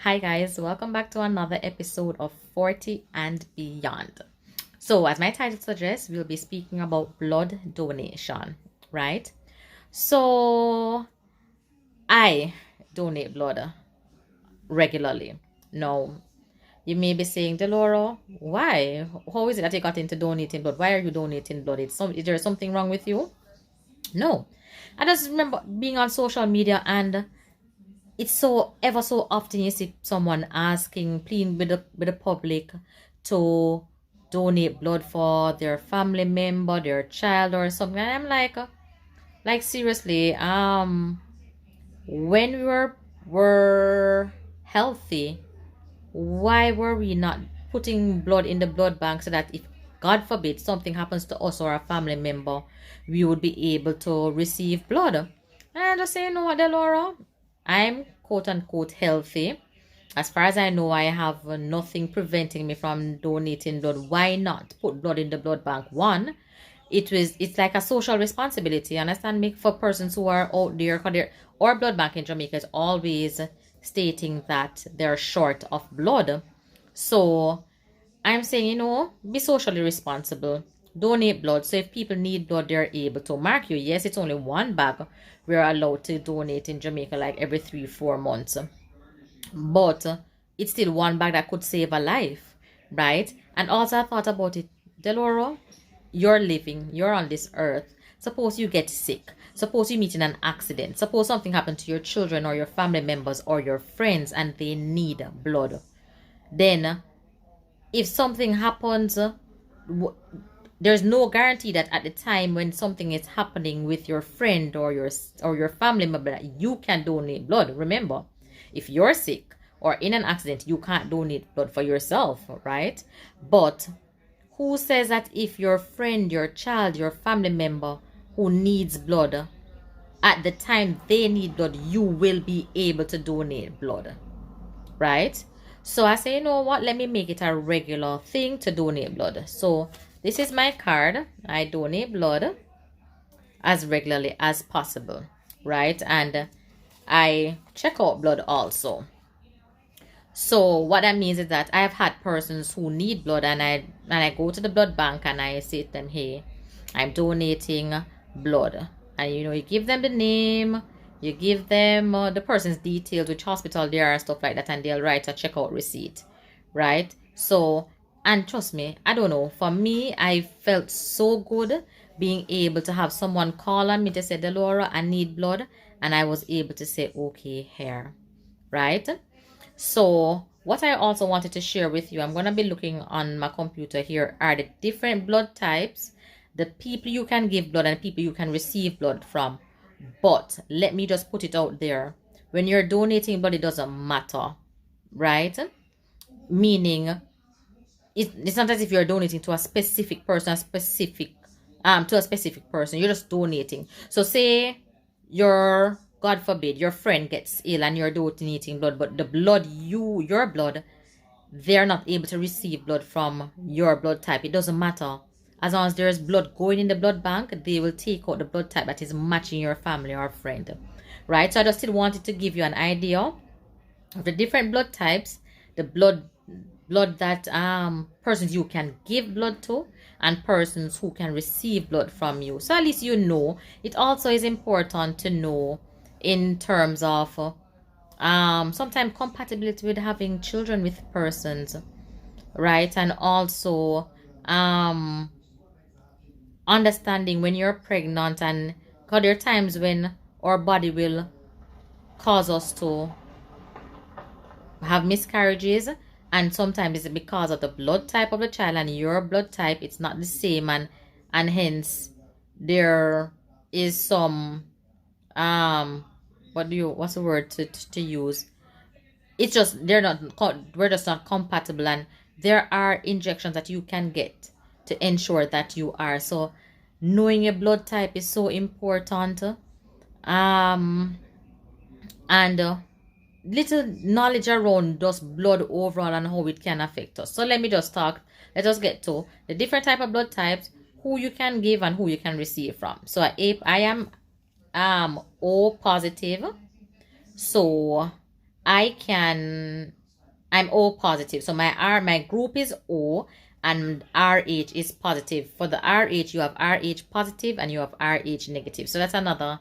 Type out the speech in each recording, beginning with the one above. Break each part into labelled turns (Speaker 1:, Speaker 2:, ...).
Speaker 1: Hi, guys, welcome back to another episode of 40 and Beyond. So, as my title suggests, we'll be speaking about blood donation, right? So, I donate blood regularly. Now, you may be saying, Delora, why? How is it that you got into donating blood? Why are you donating blood? Is there something wrong with you? No. I just remember being on social media and it's so ever so often you see someone asking, pleading with the public to donate blood for their family member, their child or something. And I'm like seriously, when we were healthy, why were we not putting blood in the blood bank so that if God forbid something happens to us or a family member, we would be able to receive blood? And I just say, you know what, Delora? I'm quote unquote healthy. As far as I know, I have nothing preventing me from donating blood. Why not put blood in the blood bank? One, it's like a social responsibility. Understand me? For persons who are out there, 'cause our blood bank in Jamaica is always stating that they're short of blood. So I'm saying, be socially responsible. Donate blood. So if people need blood, they're able to mark you. Yes, it's only one bag we're allowed to donate in Jamaica, like every 3-4 months. But it's still one bag that could save a life, right? And also I thought about it, Deloro, you're living, you're on this earth. Suppose you get sick. Suppose you meet in an accident. Suppose something happened to your children or your family members or your friends and they need blood. Then if something happens, there's no guarantee that at the time when something is happening with your friend or your family member that you can donate blood. Remember, if you're sick or in an accident, you can't donate blood for yourself, right? But who says that if your friend, your child, your family member who needs blood, at the time they need blood, you will be able to donate blood, right? So I say, you know what, let me make it a regular thing to donate blood. So this is my card. I donate blood as regularly as possible, right? And I check out blood also. So what that means is that I have had persons who need blood, and I go to the blood bank and I say to them, hey, I'm donating blood. And you give them the name, you give them the person's details, which hospital they are and stuff like that, and they'll write a checkout receipt, right? So, and trust me, I don't know, for me, I felt so good being able to have someone call on me to say, Delora, I need blood, and I was able to say, okay, here, right? So what I also wanted to share with you, I'm going to be looking on my computer here, are the different blood types, the people you can give blood and people you can receive blood from. But let me just put it out there. When you're donating blood, it doesn't matter, right? Meaning, it's not as if you're donating to a specific person, to a specific person. You're just donating. So say your God forbid your friend gets ill and you're donating blood, but the blood your blood, they're not able to receive blood from your blood type. It doesn't matter. As long as there's blood going in the blood bank, they will take out the blood type that is matching your family or friend, right? So I just still wanted to give you an idea of the different blood types, the blood that persons you can give blood to, and persons who can receive blood from you. So at least you know. It also is important to know in terms of sometimes compatibility with having children with persons, right? And also understanding when you're pregnant, and because there are times when our body will cause us to have miscarriages, and sometimes it's because of the blood type of the child, and your blood type it's not the same, and hence there is some what's the word to use, it's just we're just not compatible, and there are injections that you can get to ensure that you are. So knowing your blood type is so important, and little knowledge around just blood overall and how it can affect us. So let us get to the different type of blood types, who you can give and who you can receive from. So I am O positive. So I'm O positive. So my group is O and RH is positive. For the RH, you have RH positive and you have RH negative. So that's another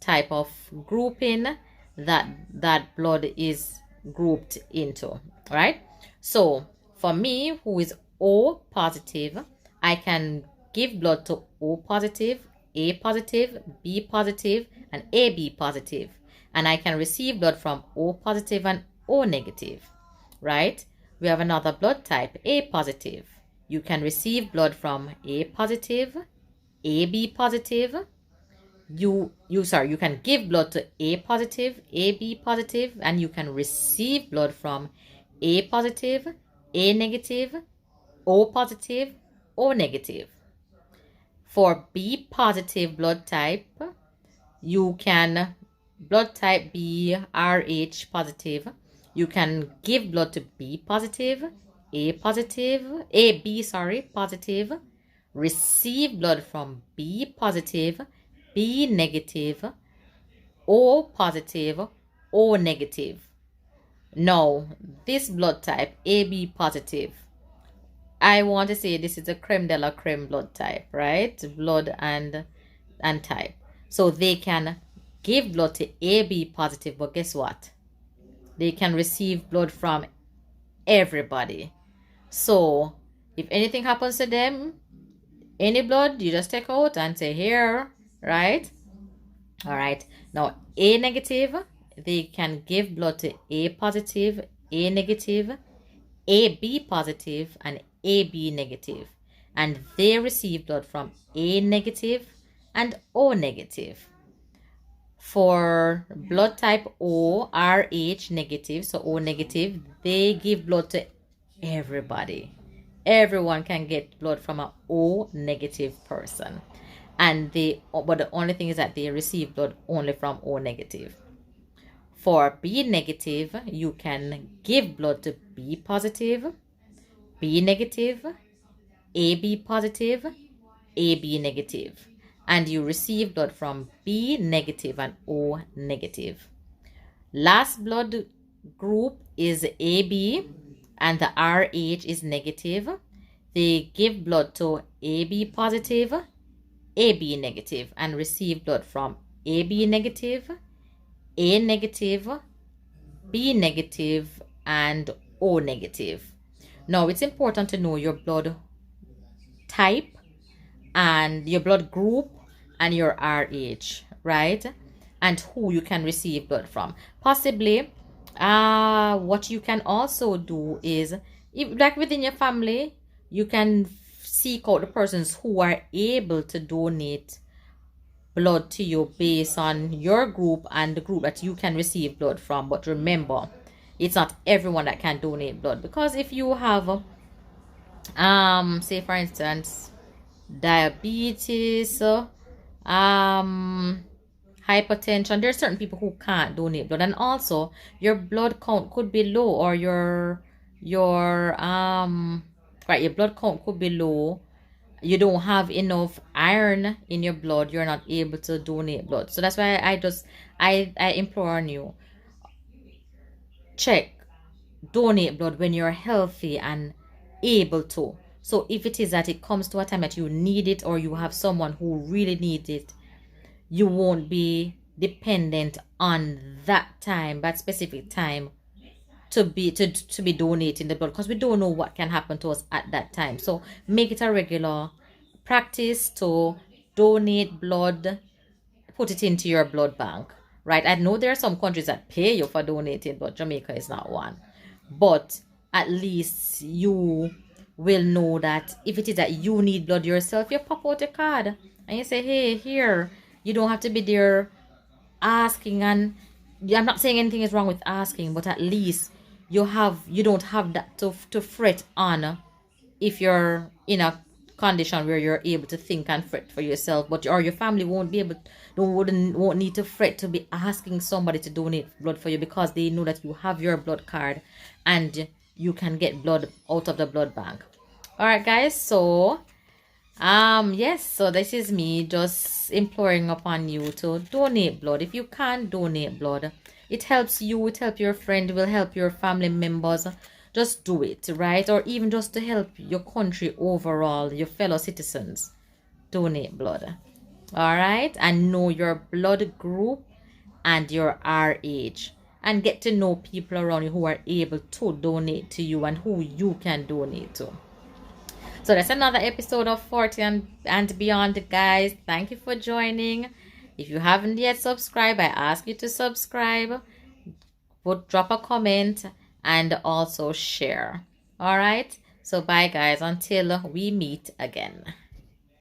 Speaker 1: type of grouping that blood is grouped into, right? So for me, who is O positive, I can give blood to O positive, A positive, B positive, and AB positive. And I can receive blood from O positive and O negative, right? We have another blood type, A positive. You can receive blood from A positive, AB positive. You can give blood to A positive, AB positive, and you can receive blood from A positive, A negative, O positive, O negative. For B positive blood type, you can blood type B RH positive. You can give blood to B positive, A positive, AB positive, receive blood from B positive, B negative, O positive, O negative. Now, this blood type, AB positive, I want to say this is a creme de la creme blood type, right? Blood and type. So they can give blood to AB positive, but guess what? They can receive blood from everybody. So if anything happens to them, any blood, you just take out and say here, right? All right. Now, A negative, they can give blood to A positive, A negative, AB positive, and AB negative. And they receive blood from A negative and O negative. For blood type O, RH negative, so O negative, they give blood to everybody. Everyone can get blood from a O negative person. But the only thing is that they receive blood only from O negative. For B negative, you can give blood to B positive, B negative, AB positive, AB negative, and you receive blood from B negative and O negative. Last blood group is AB and the RH is negative. They give blood to AB positive, AB negative, and receive blood from AB negative, A negative, B negative, and O negative. Now, it's important to know your blood type and your blood group and your RH, right? And who you can receive blood from. Possibly, what you can also do is, if like within your family, you can seek out the persons who are able to donate blood to you based on your group and the group that you can receive blood from. But remember, it's not everyone that can donate blood, because if you have say for instance diabetes, hypertension, there are certain people who can't donate blood, and also your blood count could be low, or your blood count could be low. You don't have enough iron in your blood, you're not able to donate blood. So that's why I implore on you, check, donate blood when you're healthy and able to. So if it is that it comes to a time that you need it, or you have someone who really needs it, you won't be dependent on that specific time to be donating the blood, because we don't know what can happen to us at that time. So make it a regular practice to donate blood, put it into your blood bank, right? I know there are some countries that pay you for donating, but Jamaica is not one. But at least you will know that if it is that you need blood yourself, you pop out a card and you say, hey, here. You don't have to be there asking, and I'm not saying anything is wrong with asking, but at least you don't have that to fret on if you're in a condition where you're able to think and fret for yourself, but your family won't need to fret to be asking somebody to donate blood for you, because they know that you have your blood card and you can get blood out of the blood bank. All right, guys, so Yes, so this is me just imploring upon you to donate blood. If you can't donate blood, it helps you, it help your friend, it will help your family members. Just do it, right? Or even just to help your country overall, your fellow citizens. Donate blood. All right? And know your blood group and your RH. And get to know people around you who are able to donate to you and who you can donate to. So that's another episode of 40 and Beyond, guys. Thank you for joining. If you haven't yet subscribed, I ask you to subscribe, drop a comment, and also share. All right. So bye, guys. Until we meet again.